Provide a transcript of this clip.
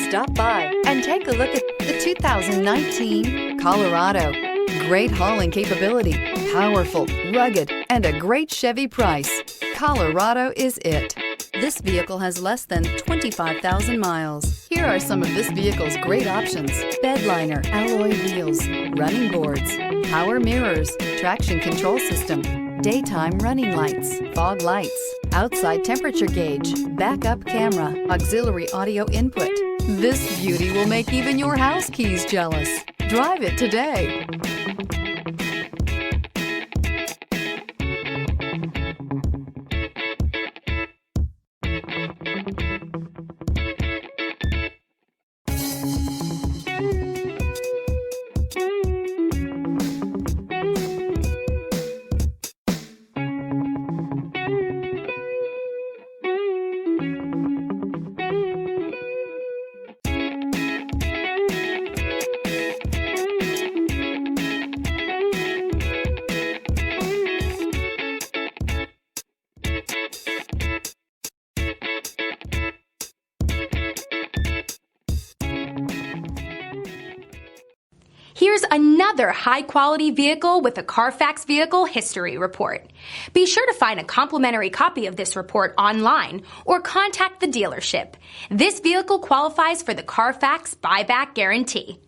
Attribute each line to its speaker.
Speaker 1: Stop by and take a look at the 2019 Colorado. Great hauling capability, powerful, rugged, and a great Chevy price. Colorado is it. This vehicle has less than 25,000 miles. Here are some of this vehicle's great options: bedliner, alloy wheels, running boards, power mirrors, traction control system, daytime running lights, fog lights, outside temperature gauge, backup camera, auxiliary audio input. This beauty will make even your house keys jealous. Drive it today.
Speaker 2: Here's another high-quality vehicle with a Carfax Vehicle History Report. Be sure to find a complimentary copy of this report online or contact the dealership. This vehicle qualifies for the Carfax Buyback Guarantee.